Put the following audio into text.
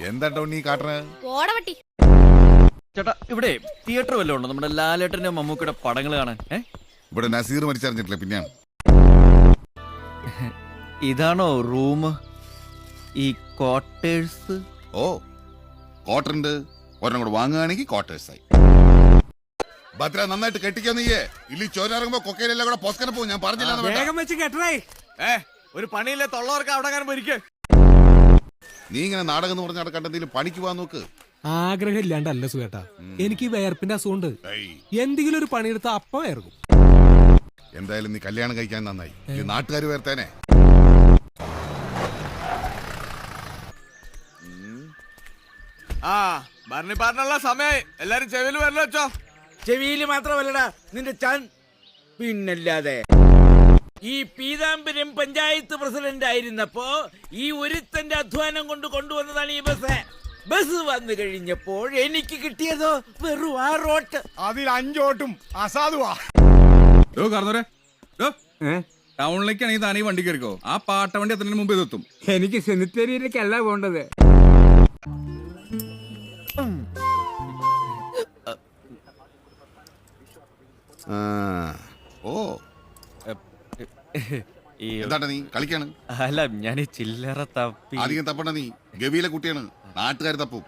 എന്താ നീ കാട്ടണ? കോടവട്ടി ചേട്ടാ ഇവിടെ തിയേറ്റർ വല്ലതും ഉണ്ടോ നമ്മുടെ ലാലേട്ടന്റെ മമ്മൂക്കയുടെ പടങ്ങൾ കാണാൻ? ഇവിടെ നസീർ മരിച്ചറിഞ്ഞിട്ടില്ല പിന്നെയാണ്. ഇതാണോ റൂം? ഈ ക്വാർട്ടേഴ്സ്? ഓ ക്വാർട്ടറുണ്ട്. ഒരെണ്ണം കൂടെ വാങ്ങുകയാണെങ്കിൽ ക്വാർട്ടേഴ്സായി. ഭദ്ര നന്നായിട്ട് കെട്ടിക്കോ നീയേ. ഇല്ലി ചോരിറങ്ങുമ്പോ കൊക്കയിലെല്ലാം കൂടെ പോസ്കനെ പോകും. ഞാൻ പറഞ്ഞില്ല. ഒരു പണിയില്ല തൊള്ളവർക്ക് അവിടെ കാണാൻ പോയിരിക്കേ. നീ ഇങ്ങനെ നാടകം എന്ന് പറഞ്ഞ നടക്കണ്ട എന്തെങ്കിലും പണിക്ക് പോവാൻ നോക്ക്. ആഗ്രഹം ഇല്ലാണ്ടല്ല സുഖേട്ടാ, എനിക്ക് വേർപ്പിന്റെ അസുഖമുണ്ട്. എന്തെങ്കിലും ഒരു പണിയെടുത്ത അപ്പ വേർക്കും. എന്തായാലും നീ കല്യാണം കഴിക്കാൻ നന്നായി. ഈ നാട്ടുകാർ വേർത്തേനെ. ഭരണി പാട്ടിനുള്ള സമയായി. എല്ലാരും ചെവിയിൽ വരല്ലോ വെച്ചോ. ചെവിയില് മാത്രമല്ലടാ നിന്റെ ചാൻ. പിന്നല്ലാതെ ഈ പീതാംബരം പഞ്ചായത്ത് പ്രസിഡന്റ് ആയിരുന്നപ്പോ ഈ ഒരുത്തന്റെ അധ്വാനം കൊണ്ട് കൊണ്ടുവന്നതാണ് ഈ ബസ്. ബസ് വന്നു കഴിഞ്ഞപ്പോൾ എനിക്ക് കിട്ടിയതോ വെറും 6 ഓട്ട്. അതിൽ 5 ഓട്ടും അസാധുവാ. ടൗണിലേക്കാണെങ്കിൽ താനീ വണ്ടി കയറിക്കോ. ആ പാട്ട വണ്ടി എത്തുന്നതിന് മുമ്പ് ഇതെത്തും. എനിക്ക് സെമിത്തേരിയിലേക്കല്ല പോണ്ടത്. ഓ എന്താട്ടാ നീ കളിക്കാണ്? അല്ല ഞാൻ ചില്ലറ തപ്പി. അധികം തപ്പണ്ട നീ. ഗവിയിലെ കുട്ടിയാണ്, നാട്ടുകാർ തപ്പും.